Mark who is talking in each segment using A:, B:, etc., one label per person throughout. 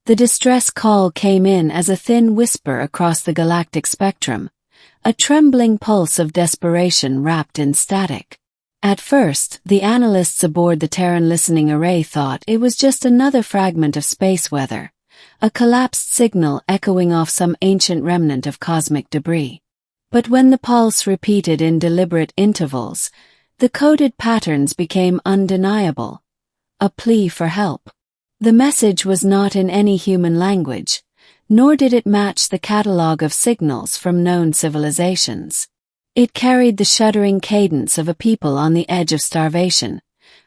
A: The distress call came in as a thin whisper across the galactic spectrum, a trembling pulse of desperation wrapped in static. At first, the analysts aboard the Terran listening array thought it was just another fragment of space weather, a collapsed signal echoing off some ancient remnant of cosmic debris. But when the pulse repeated in deliberate intervals, the coded patterns became undeniable, a plea for help. The message was not in any human language, nor did it match the catalogue of signals from known civilizations. It carried the shuddering cadence of a people on the edge of starvation,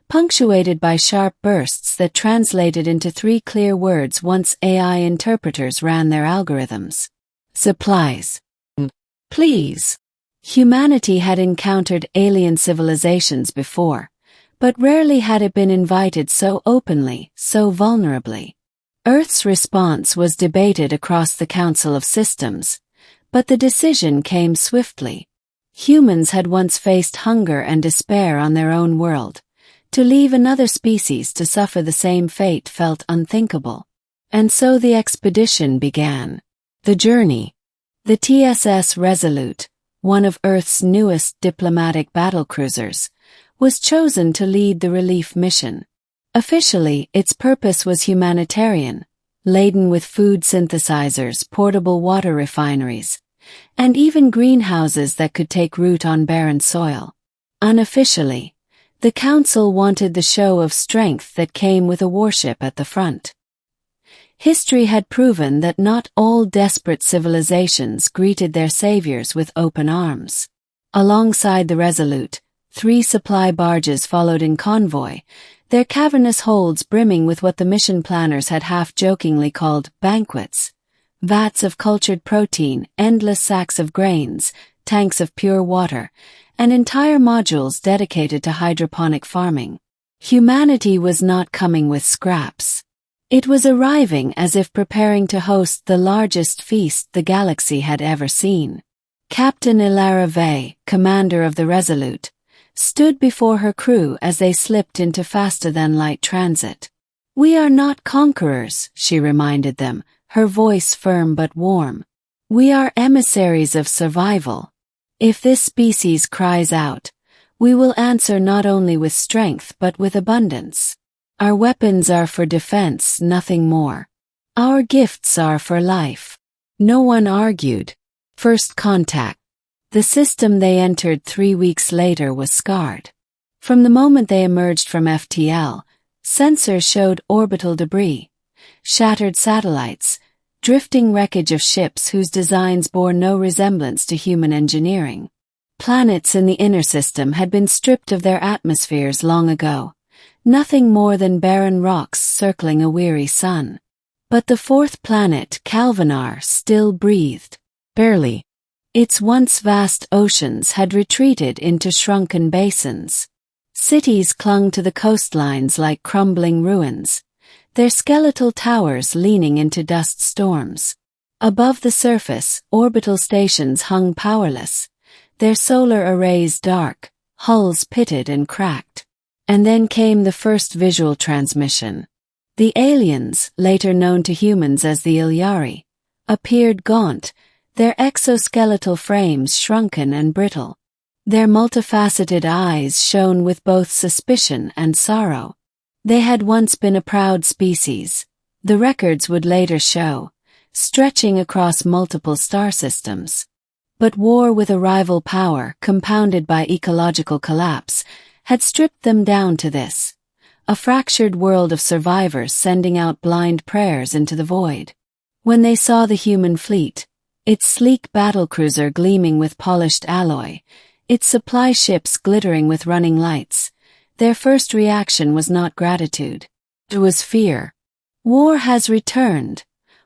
A: punctuated by sharp bursts that translated into 3 clear words once AI interpreters ran their algorithms. Supplies. Please. Humanity had encountered alien civilizations before, but rarely had it been invited so openly, so vulnerably. Earth's response was debated across the Council of Systems, but the decision came swiftly. Humans had once faced hunger and despair on their own world. To leave another species to suffer the same fate felt unthinkable. And so the expedition began. The journey. The TSS Resolute, one of Earth's newest diplomatic battlecruisers, was chosen to lead the relief mission. Officially, its purpose was humanitarian, laden with food synthesizers, portable water refineries, and even greenhouses that could take root on barren soil. Unofficially, the Council wanted the show of strength that came with a warship at the front. History had proven that not all desperate civilizations greeted their saviors with open arms. Alongside the Resolute, 3 supply barges followed in convoy, their cavernous holds brimming with what the mission planners had half-jokingly called banquets. Vats of cultured protein, endless sacks of grains, tanks of pure water, and entire modules dedicated to hydroponic farming. Humanity was not coming with scraps. It was arriving as if preparing to host the largest feast the galaxy had ever seen. Captain Ilara Vey, commander of the Resolute, stood before her crew as they slipped into faster-than-light transit. "We are not conquerors," she reminded them, her voice firm but warm. "We are emissaries of survival. If this species cries out, we will answer not only with strength but with abundance. Our weapons are for defense, nothing more. Our gifts are for life." No one argued. First contact. The system they entered 3 weeks later was scarred. From the moment they emerged from FTL, sensors showed orbital debris, shattered satellites, drifting wreckage of ships whose designs bore no resemblance to human engineering. Planets in the inner system had been stripped of their atmospheres long ago, nothing more than barren rocks circling a weary sun. But the 4th planet, Calvinar, still breathed. Barely. Its once vast oceans had retreated into shrunken basins. Cities clung to the coastlines like crumbling ruins, their skeletal towers leaning into dust storms. Above the surface, orbital stations hung powerless, their solar arrays dark, hulls pitted and cracked. And then came the first visual transmission. The aliens, later known to humans as the Ilyari, appeared gaunt, their exoskeletal frames shrunken and brittle. Their multifaceted eyes shone with both suspicion and sorrow. They had once been a proud species, the records would later show, stretching across multiple star systems. But war with a rival power, compounded by ecological collapse, had stripped them down to this, a fractured world of survivors sending out blind prayers into the void. When they saw the human fleet, its sleek battlecruiser gleaming with polished alloy, its supply ships glittering with running lights, their first reaction was not gratitude. It was fear. "War has returned,"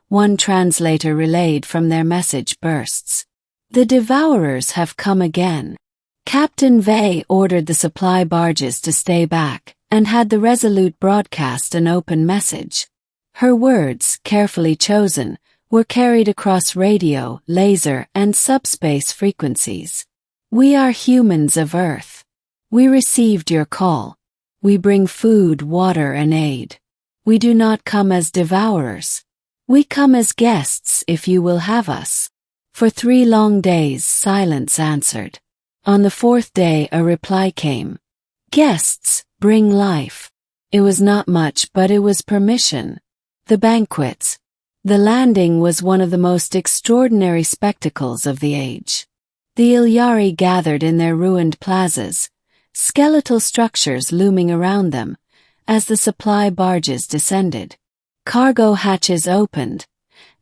A: one translator relayed from their message bursts. "The devourers have come again." Captain Vey ordered the supply barges to stay back, and had the Resolute broadcast an open message. Her words, carefully chosen, were carried across radio, laser, and subspace frequencies. "We are humans of Earth. We received your call. We bring food, water, and aid. We do not come as devourers. "We come as guests if you will have us." For 3 long days silence answered. On the 4th day a reply came. "Guests, bring life." It was not much, but it was permission. The banquets. The landing was one of the most extraordinary spectacles of the age. The Ilyari gathered in their ruined plazas, skeletal structures looming around them, as the supply barges descended. Cargo hatches opened,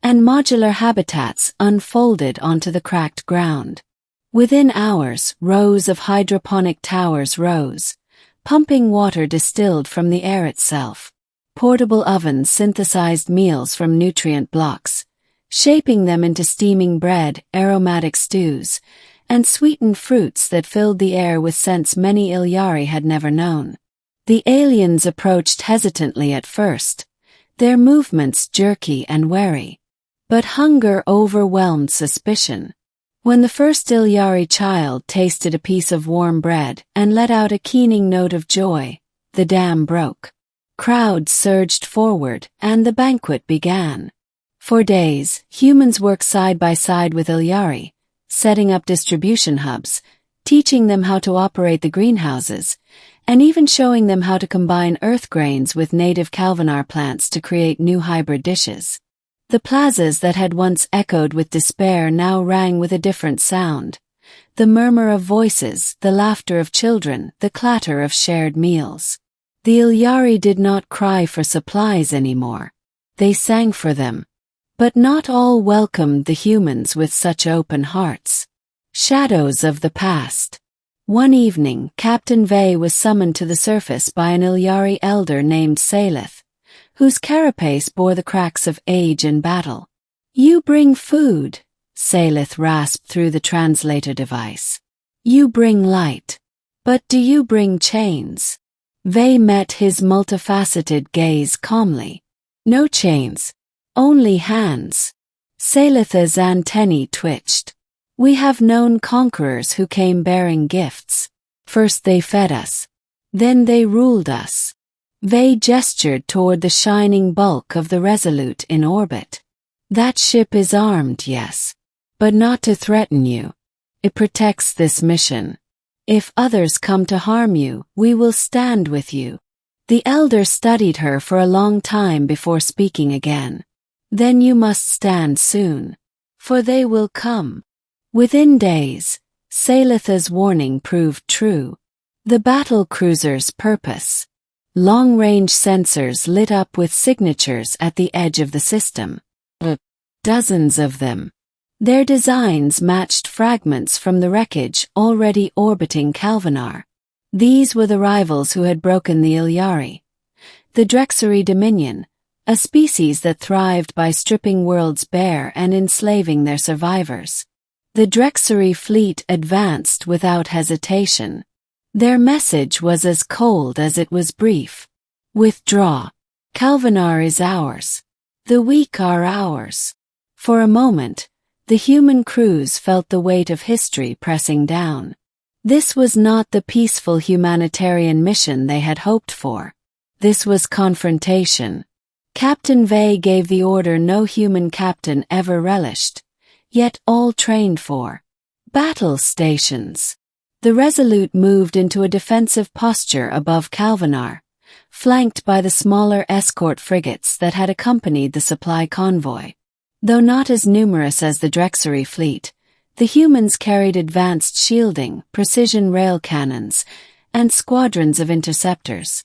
A: and modular habitats unfolded onto the cracked ground. Within hours, rows of hydroponic towers rose, pumping water distilled from the air itself. Portable ovens synthesized meals from nutrient blocks, shaping them into steaming bread, aromatic stews, and sweetened fruits that filled the air with scents many Ilyari had never known. The aliens approached hesitantly at first, their movements jerky and wary. But hunger overwhelmed suspicion. When the first Ilyari child tasted a piece of warm bread and let out a keening note of joy, the dam broke. Crowds surged forward, and the banquet began. For days, humans worked side by side with Ilyari, setting up distribution hubs, teaching them how to operate the greenhouses, and even showing them how to combine earth grains with native Calvinar plants to create new hybrid dishes. The plazas that had once echoed with despair now rang with a different sound. The murmur of voices, the laughter of children, the clatter of shared meals. The Ilyari did not cry for supplies anymore. They sang for them. But not all welcomed the humans with such open hearts. Shadows of the past. One evening, Captain Vey was summoned to the surface by an Ilyari elder named Salith, whose carapace bore the cracks of age and battle. "You bring food," Salith rasped through the translator device. "You bring light. But do you bring chains?" Vey met his multifaceted gaze calmly. "No chains. Only hands." Salith's antennae twitched. "We have known conquerors who came bearing gifts. First they fed us. Then they ruled us." Vey gestured toward the shining bulk of the Resolute in orbit. "That ship is armed, yes. But not to threaten you. It protects this mission. If others come to harm you, we will stand with you." The elder studied her for a long time before speaking again. "Then you must stand soon. For they will come." Within days, Salith's warning proved true. The battlecruiser's purpose. Long-range sensors lit up with signatures at the edge of the system. Dozens of them. Their designs matched fragments from the wreckage already orbiting Calvinar. These were the rivals who had broken the Ilyari. The Drexari Dominion, a species that thrived by stripping worlds bare and enslaving their survivors. The Drexari fleet advanced without hesitation. Their message was as cold as it was brief. "Withdraw. Calvinar is ours. The weak are ours." For a moment, the human crews felt the weight of history pressing down. This was not the peaceful humanitarian mission they had hoped for. This was confrontation. Captain Vey gave the order no human captain ever relished, yet all trained for. Battle stations. The Resolute moved into a defensive posture above Calvinar, flanked by the smaller escort frigates that had accompanied the supply convoy. Though not as numerous as the Drexari fleet, the humans carried advanced shielding, precision rail cannons, and squadrons of interceptors.